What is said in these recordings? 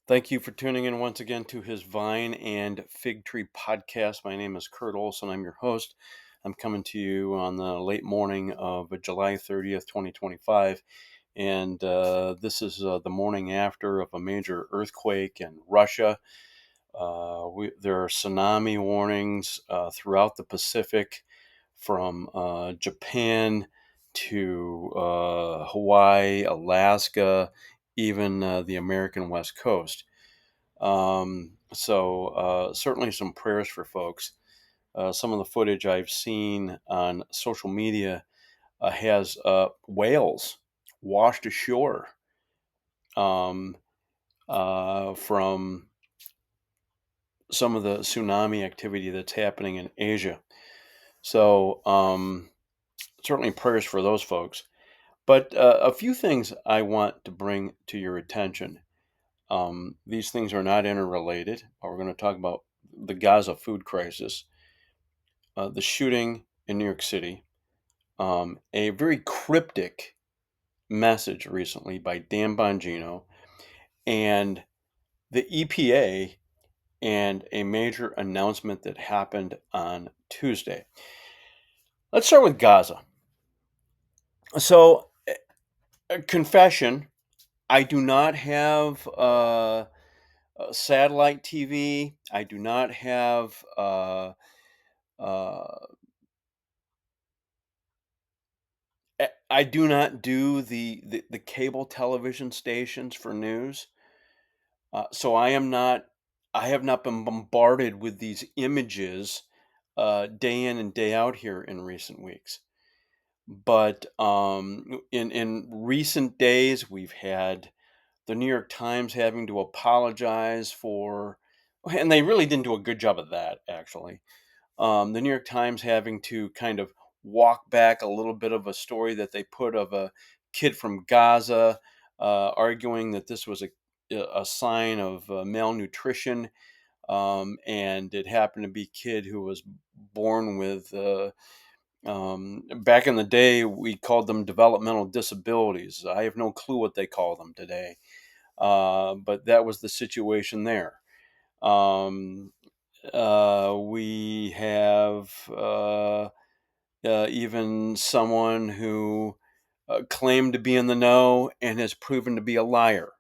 Thank you for tuning in once again to his Vine and Fig Tree podcast. My name is Kurt Olson. I'm your host. I'm coming to you on the late morning of July 30th, 2025. And this is the morning after of a major earthquake in Russia. There are tsunami warnings throughout the Pacific from Japan to Hawaii, Alaska, even the American West Coast. Certainly some prayers for folks. Some of the footage I've seen on social media has whales washed ashore um, from some of the tsunami activity that's happening in Asia. So certainly prayers for those folks. But a few things I want to bring to your attention. These things are not interrelated. We're going to talk about the Gaza food crisis, the shooting in New York City, a very cryptic message recently by Dan Bongino, and the EPA, and a major announcement that happened on Tuesday. Let's start with Gaza. So, confession, I do not have satellite TV. I do not have uh, I do not do the cable television stations for news. So I have not been bombarded with these images day in and day out here in recent weeks. But in recent days, we've had the New York Times having to apologize for, and they really didn't do a good job of that, actually. The New York Times having to kind of walk back a little bit of a story that they put of a kid from Gaza, arguing that this was a sign of malnutrition, and it happened to be a kid who was born with. Back in the day, we called them developmental disabilities. I have no clue what they call them today, but that was the situation there. Um, we have even someone who claimed to be in the know and has proven to be a liar.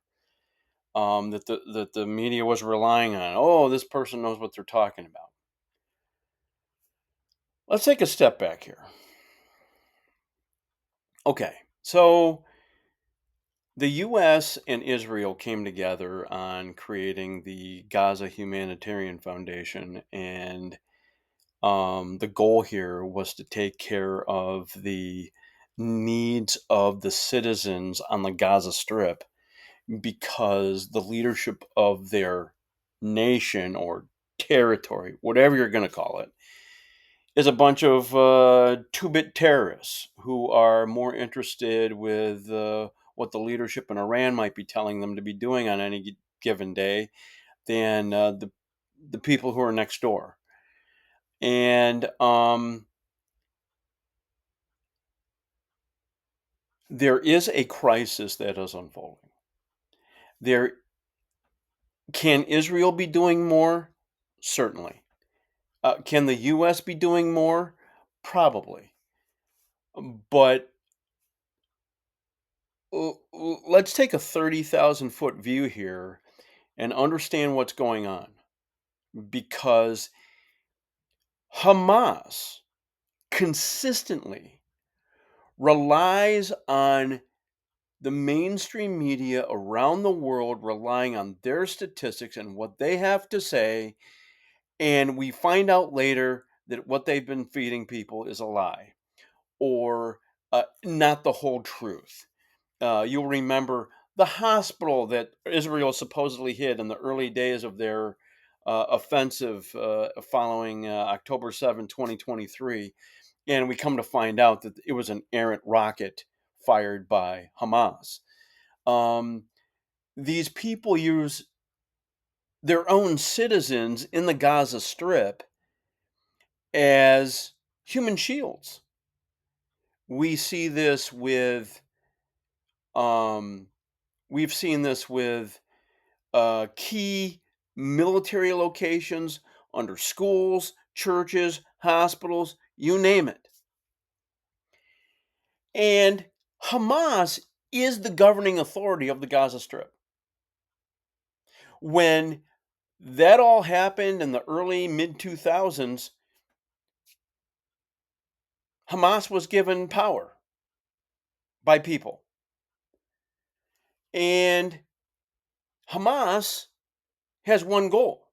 That the media was relying on. Oh, this person knows what they're talking about. Let's take a step back here. Okay, so the U.S. and Israel came together on creating the Gaza Humanitarian Foundation, and the goal here was to take care of the needs of the citizens on the Gaza Strip because the leadership of their nation or territory, whatever you're going to call it, is a bunch of two-bit terrorists who are more interested with what the leadership in Iran might be telling them to be doing on any given day than the people who are next door. And there is a crisis that is unfolding. There can Israel be doing more? Certainly. Can the U.S. be doing more? Probably. But let's take a 30,000 foot view here and understand what's going on, because Hamas consistently relies on the mainstream media around the world relying on their statistics and what they have to say, and we find out later that what they've been feeding people is a lie or not the whole truth. You'll remember the hospital that Israel supposedly hit in the early days of their offensive following October 7, 2023. And we come to find out that it was an errant rocket fired by Hamas. Um, these people use their own citizens in the Gaza Strip as human shields. We see this with, um, we've seen this with key military locations, under schools, churches, hospitals, you name it. And Hamas is the governing authority of the Gaza Strip. When that all happened in the early mid 2000s, Hamas was given power by people. And Hamas has one goal: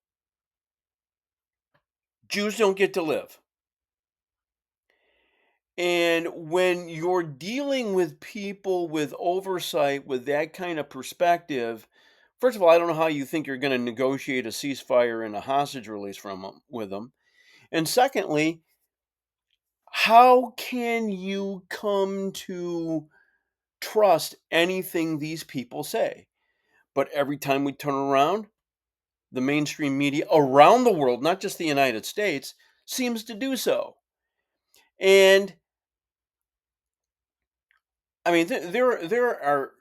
Jews don't get to live. And when you're dealing with people with oversight, with that kind of perspective, first of all, I don't know how you think you're going to negotiate a ceasefire and a hostage release from them, with them. And secondly, how can you come to trust anything these people say? But every time we turn around, the mainstream media around the world, not just the United States, seems to do so. And I mean, there are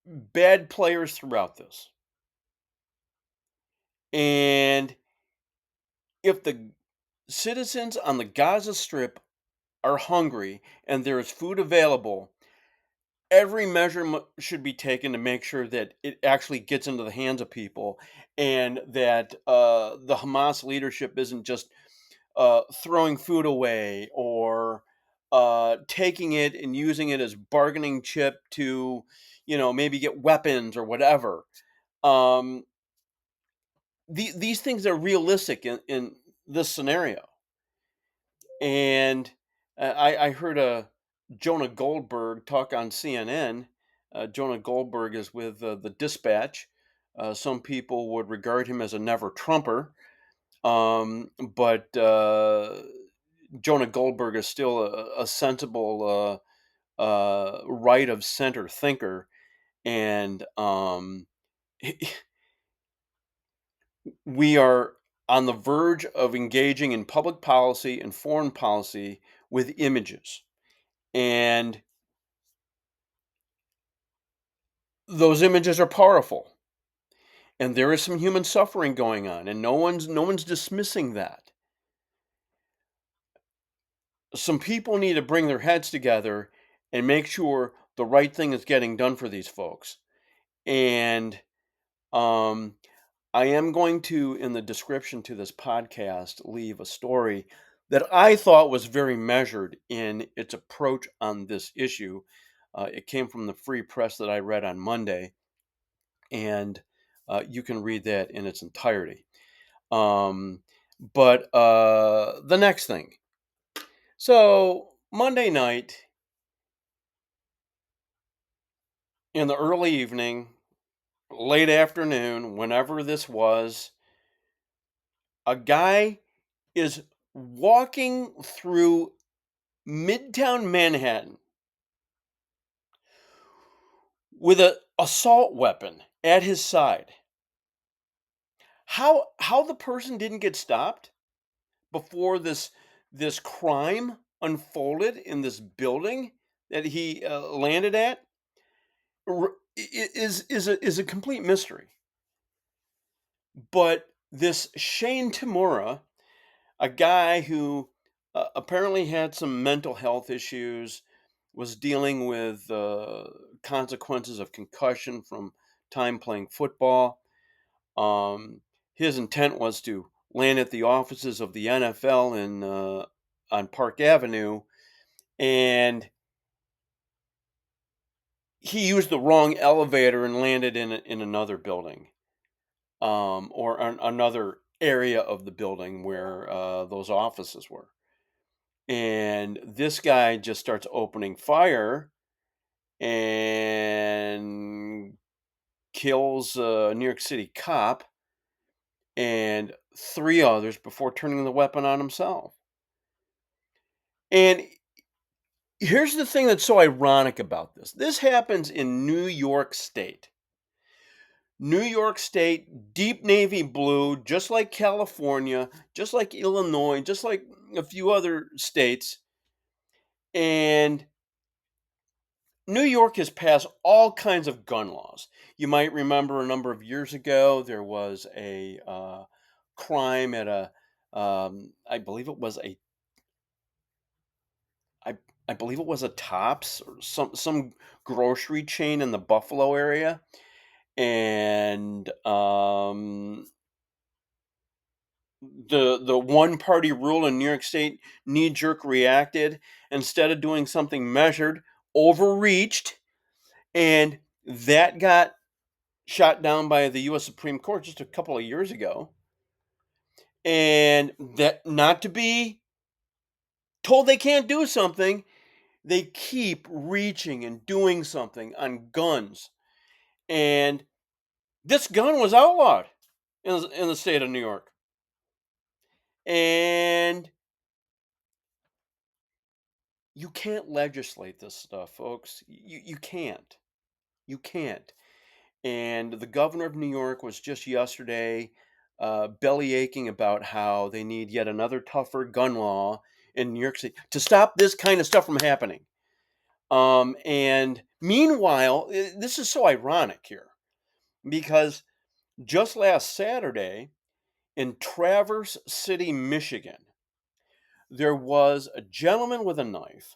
bad players throughout this. And if the citizens on the Gaza Strip are hungry and there is food available, every measure should be taken to make sure that it actually gets into the hands of people, and that the Hamas leadership isn't just throwing food away, or taking it and using it as bargaining chip to, maybe get weapons or whatever. Um, these things are realistic in this scenario. And I heard Jonah Goldberg talk on CNN. Jonah Goldberg is with the Dispatch. Some people would regard him as a never Trumper, but Jonah Goldberg is still a sensible, right of center thinker. And we are on the verge of engaging in public policy and foreign policy with images. And those images are powerful. And there is some human suffering going on, and no one's dismissing that. Some people need to bring their heads together and make sure the right thing is getting done for these folks. And um, I am going to, in the description to this podcast, leave a story that I thought was very measured in its approach on this issue. It came from the Free Press that I read on Monday, and you can read that in its entirety. But the next thing. So, Monday night, in the early evening, late afternoon, whenever this was, a guy is walking through Midtown Manhattan with an assault weapon at his side. How the person didn't get stopped before this crime unfolded in this building that he landed at is a complete mystery. But this Shane Tamura, a guy who apparently had some mental health issues, was dealing with consequences of concussion from time playing football. Um, his intent was to land at the offices of the NFL on Park Avenue, and he used the wrong elevator and landed in another building, or another area of the building where those offices were. And this guy just starts opening fire and kills a New York City cop and three others before turning the weapon on himself. And here's the thing that's so ironic about this. This happens in New York State. New York State, deep navy blue, just like California, just like Illinois, just like a few other states. And New York has passed all kinds of gun laws. You might remember a number of years ago there was a crime at a I believe it was a I I believe it was a Tops or some grocery chain in the Buffalo area, and the one party rule in New York State knee jerk reacted instead of doing something measured, overreached, and that got shot down by the U.S. Supreme Court just a couple of years ago. And that not to be told they can't do something, they keep reaching and doing something on guns. And this gun was outlawed in the state of New York. And you can't legislate this stuff, folks. You can't. You can't. And the governor of New York was just yesterday belly aching about how they need yet another tougher gun law in New York City to stop this kind of stuff from happening. And meanwhile, this is so ironic here because just last Saturday in Traverse City, Michigan, there was a gentleman with a knife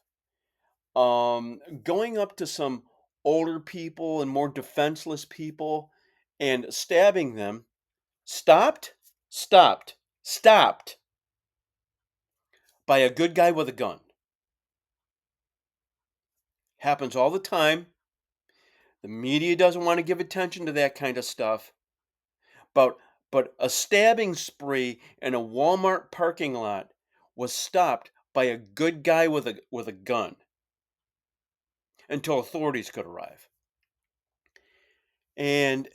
going up to some older people and more defenseless people and stabbing them. Stopped, stopped, stopped by a good guy with a gun. Happens all the time. The media doesn't want to give attention to that kind of stuff. But a stabbing spree in a Walmart parking lot was stopped by a good guy with a gun until authorities could arrive. And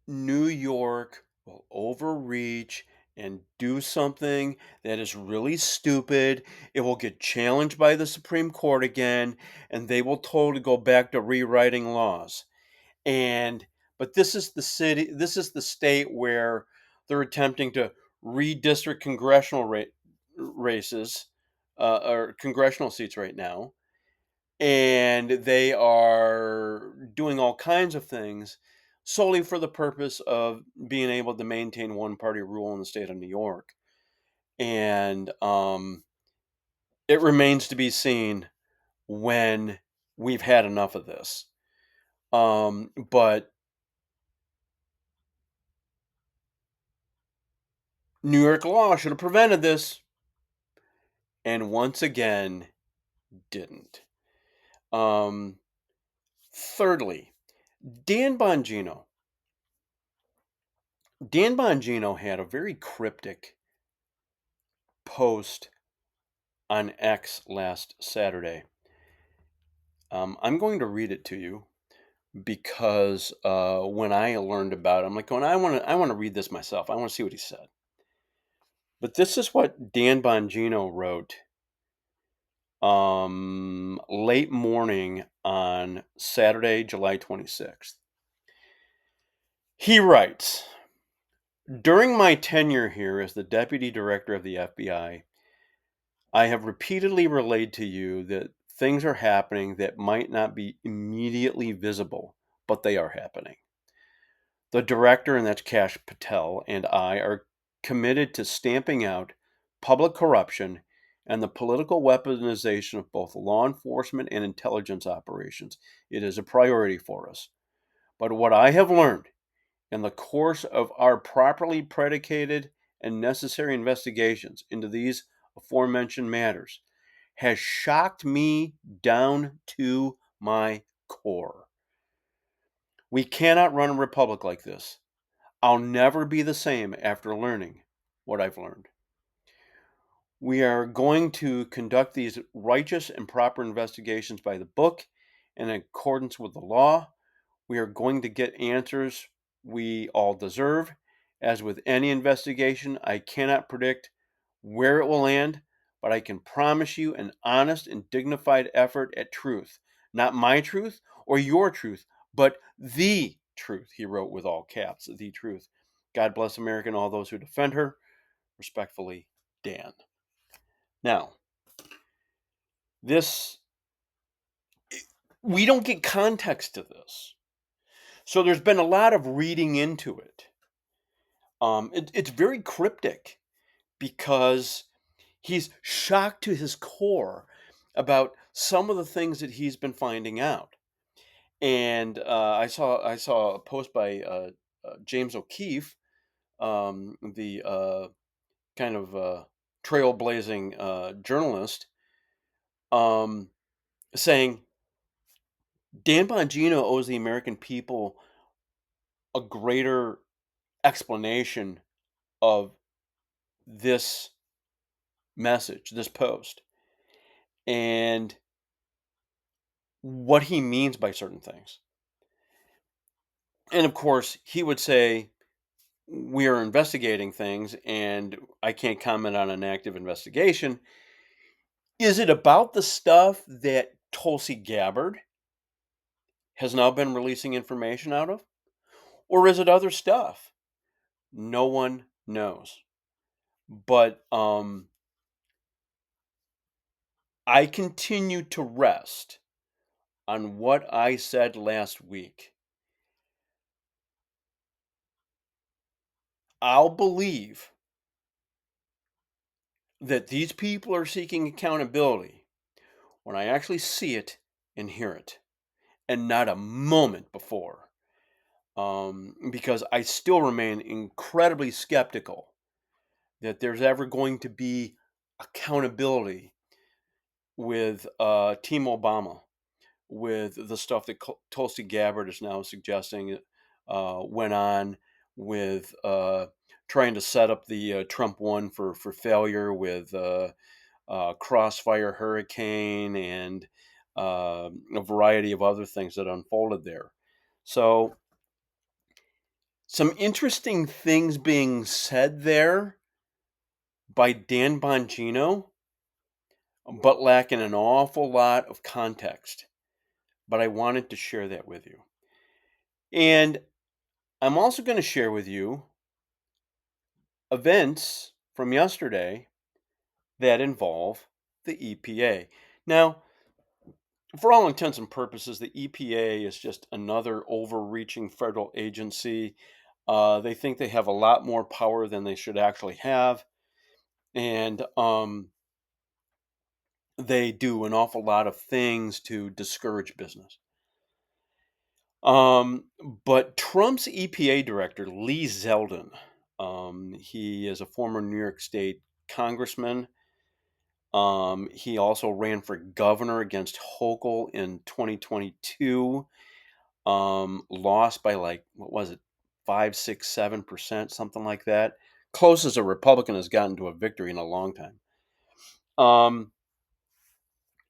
New York will overreach and do something that is really stupid. It will get challenged by the Supreme Court again, and they will totally go back to rewriting laws. And but this is the state where they're attempting to redistrict congressional races or congressional seats right now, and they are doing all kinds of things solely for the purpose of being able to maintain one party rule in the state of New York. And it remains to be seen when we've had enough of this. But New York law should have prevented this, and once again, didn't. Um, Thirdly, Dan Bongino. Dan Bongino had a very cryptic post on X last Saturday. I'm going to read it to you because when I learned about it, I'm like, I want to read this myself. I want to see what he said. But this is what Dan Bongino wrote late morning on Saturday, July 26th. He writes, during my tenure here as the Deputy Director of the FBI, I have repeatedly relayed to you that things are happening that might not be immediately visible, but they are happening. The director, and that's Kash Patel, and I are committed to stamping out public corruption and the political weaponization of both law enforcement and intelligence operations. It is a priority for us. But what I have learned in the course of our properly predicated and necessary investigations into these aforementioned matters has shocked me down to my core. We cannot run a republic like this. I'll never be the same after learning what I've learned. We are going to conduct these righteous and proper investigations by the book in accordance with the law. We are going to get answers we all deserve. As with any investigation, I cannot predict where it will land, but I can promise you an honest and dignified effort at truth. Not my truth or your truth, but the truth, he wrote with all caps, the truth. God bless America and all those who defend her. Respectfully, Dan. Now, This we don't get context to this. So there's been a lot of reading into it. It's very cryptic because he's shocked to his core about some of the things that he's been finding out. And I saw a post by James O'Keefe, the kind of trailblazing journalist, um, saying Dan Bongino owes the American people a greater explanation of this message, this post, and what he means by certain things. And of course, he would say, we are investigating things and I can't comment on an active investigation. Is it about the stuff that Tulsi Gabbard has now been releasing information out of? Or is it other stuff? No one knows. But I continue to rest on what I said last week. I'll believe that these people are seeking accountability when I actually see it and hear it, and not a moment before. Because I still remain incredibly skeptical that there's ever going to be accountability with Team Obama, with the stuff that Tulsi Gabbard is now suggesting went on with trying to set up the Trump one for failure with Crossfire Hurricane and a variety of other things that unfolded there. So, some interesting things being said there by Dan Bongino, but lacking an awful lot of context. But I wanted to share that with you. And I'm also going to share with you events from yesterday that involve the EPA. Now, for all intents and purposes, the EPA is just another overreaching federal agency. They think they have a lot more power than they should actually have. And they do an awful lot of things to discourage business. But Trump's EPA director, Lee Zeldin, he is a former New York State congressman. He also ran for governor against Hochul in 2022. Lost by like, what was it, 5, 6, 7%, something like that. Closest a Republican has gotten to a victory in a long time.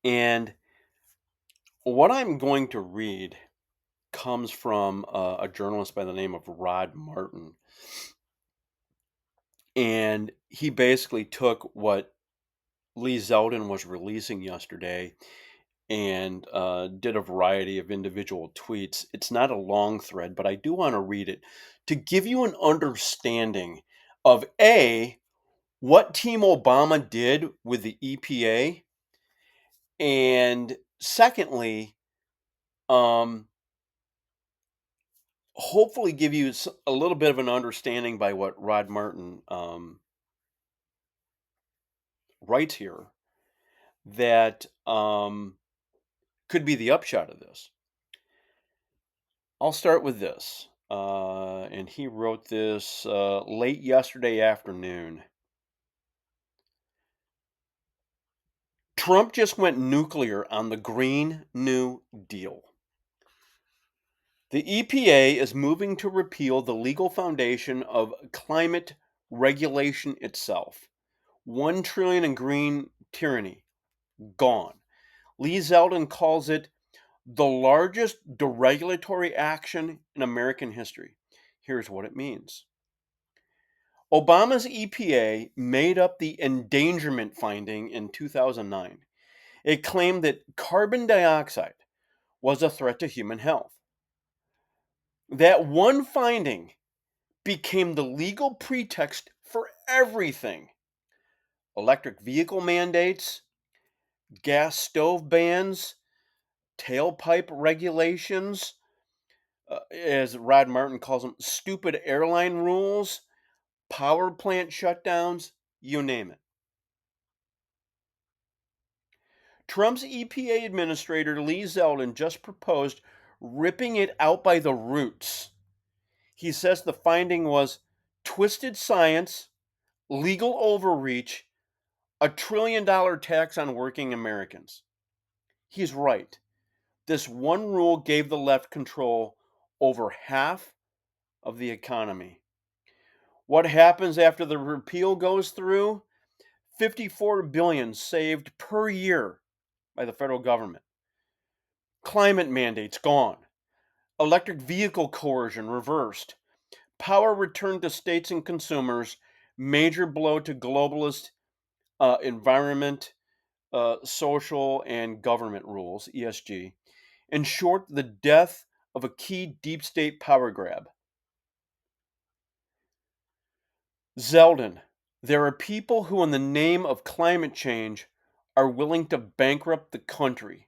And what I'm going to read comes from a journalist by the name of Rod Martin. And he basically took what Lee Zeldin was releasing yesterday and did a variety of individual tweets. It's not a long thread, but I do want to read it to give you an understanding of A, what Team Obama did with the EPA, and secondly, hopefully give you a little bit of an understanding by what Rod Martin writes here that could be the upshot of this. I'll start with this. And he wrote this late yesterday afternoon. Trump just went nuclear on the Green New Deal. The EPA is moving to repeal the legal foundation of climate regulation itself. 1 trillion in green tyranny, gone. Lee Zeldin calls it the largest deregulatory action in American history. Here's what it means. Obama's EPA made up the endangerment finding in 2009. It claimed that carbon dioxide was a threat to human health. That one finding became the legal pretext for everything: electric vehicle mandates, gas stove bans, tailpipe regulations, as Rod Martin calls them, stupid airline rules, power plant shutdowns, you name it. Trump's EPA administrator Lee Zeldin just proposed ripping it out by the roots. He says the finding was twisted science, legal overreach, $1 trillion tax on working Americans. He's right. This one rule gave the left control over half of the economy. What happens after the repeal goes through? 54 billion saved per year by the federal government. Climate mandates gone. Electric vehicle coercion reversed. Power returned to states and consumers. Major blow to globalist environment, social, and government rules, ESG. In short, the death of a key deep state power grab. Zeldin, there are people who, in the name of climate change, are willing to bankrupt the country.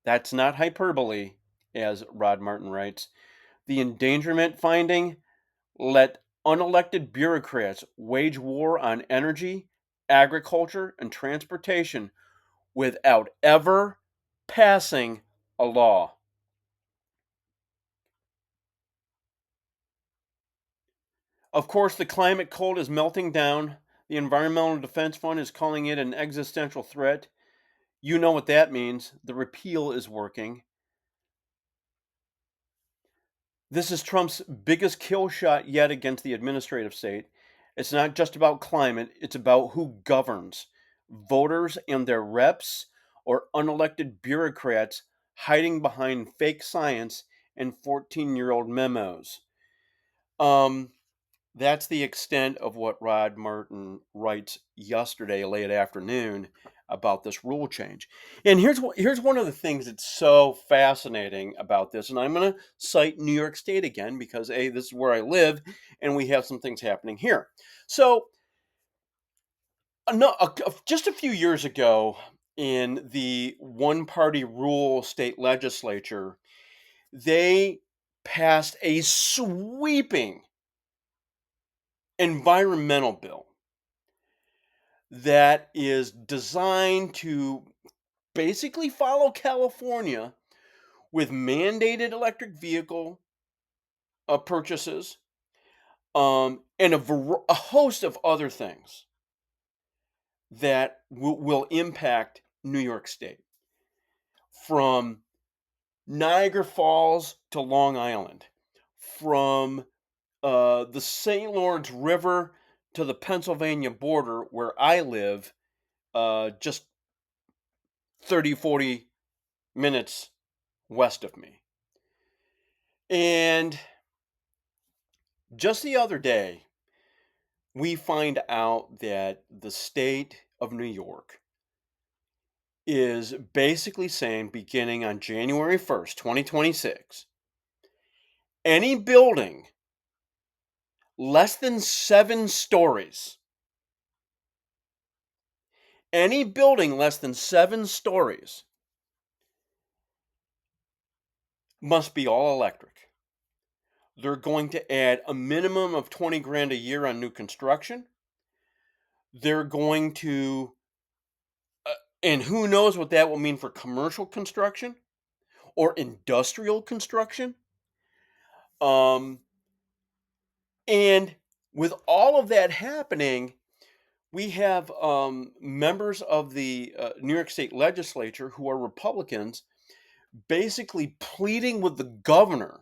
That's not hyperbole, as Rod Martin writes. The endangerment finding: let unelected bureaucrats wage war on energy, agriculture, and transportation without ever passing a law. Of course, the climate cold is melting down. The Environmental Defense Fund is calling it an existential threat. You know what that means. The repeal is working. This is Trump's biggest kill shot yet against the administrative state. It's not just about climate, it's about who governs: voters and their reps, or unelected bureaucrats hiding behind fake science and 14-year-old memos. Um, That's the extent of what Rod Martin writes yesterday, late afternoon, about this rule change. And here's one of the things that's so fascinating about this. And I'm going to cite New York State again because this is where I live, and we have some things happening here. So, just a few years ago, in the one-party rule state legislature, they passed a sweeping environmental bill that is designed to basically follow California with mandated electric vehicle purchases, and a host of other things that will impact New York State, from Niagara Falls to Long Island, from the St. Lawrence River to the Pennsylvania border where I live, just 30, 40 minutes west of me. And just the other day, we find out that the state of New York is basically saying, beginning on January 1st, 2026, any building less than 7 stories, any building less than 7 stories must be all electric. They're going to add a minimum of 20 grand a year on new construction. They're going to, and who knows what that will mean for commercial construction or industrial construction. Um, and with all of that happening, we have members of the New York State legislature who are Republicans basically pleading with the governor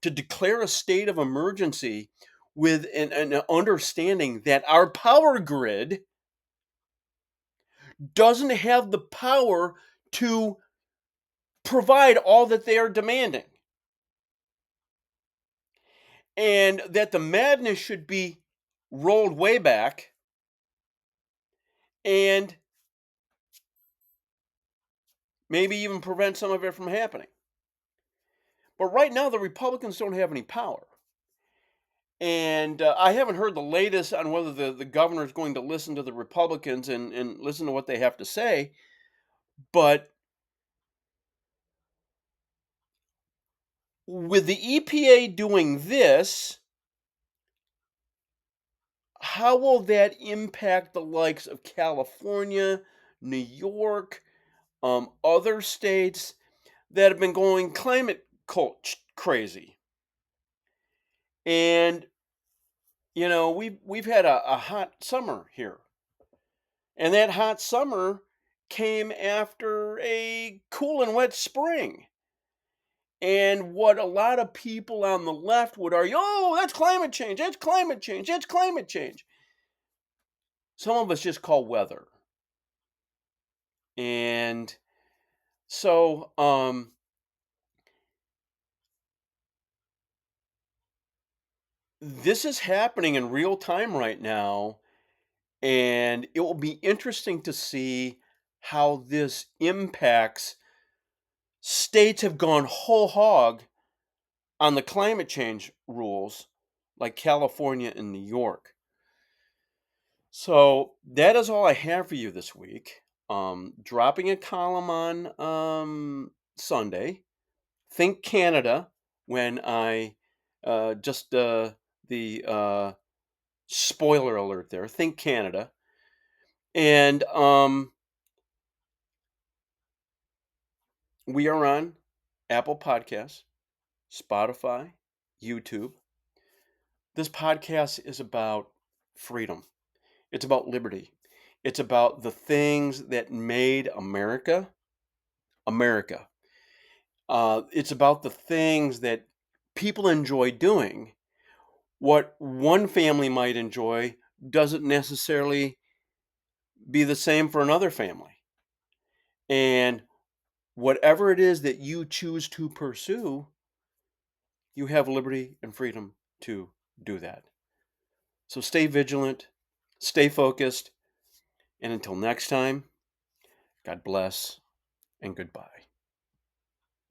to declare a state of emergency, with an understanding that our power grid doesn't have the power to provide all that they are demanding, and that the madness should be rolled way back and maybe even prevent some of it from happening. But right now, the Republicans don't have any power. And I haven't heard the latest on whether the governor is going to listen to the Republicans and listen to what they have to say. But with the EPA doing this, how will that impact the likes of California, New York, other states that have been going climate crazy? And we've had a hot summer here, and that hot summer came after a cool and wet spring. And what a lot of people on the left would argue, oh, that's climate change, that's climate change, that's climate change. Some of us just call weather. And so this is happening in real time right now. And it will be interesting to see how this impacts. States have gone whole hog on the climate change rules, like California and New York. So that is all I have for you this week. Dropping a column on Sunday. Think Canada when I just the spoiler alert there. Think Canada. And we are on Apple Podcasts, Spotify, YouTube. This podcast is about freedom. It's about liberty. It's about the things that made America America. It's about the things that people enjoy doing. What one family might enjoy doesn't necessarily be the same for another family. And whatever it is that you choose to pursue, you have liberty and freedom to do that. So stay vigilant, stay focused, and until next time, God bless and goodbye.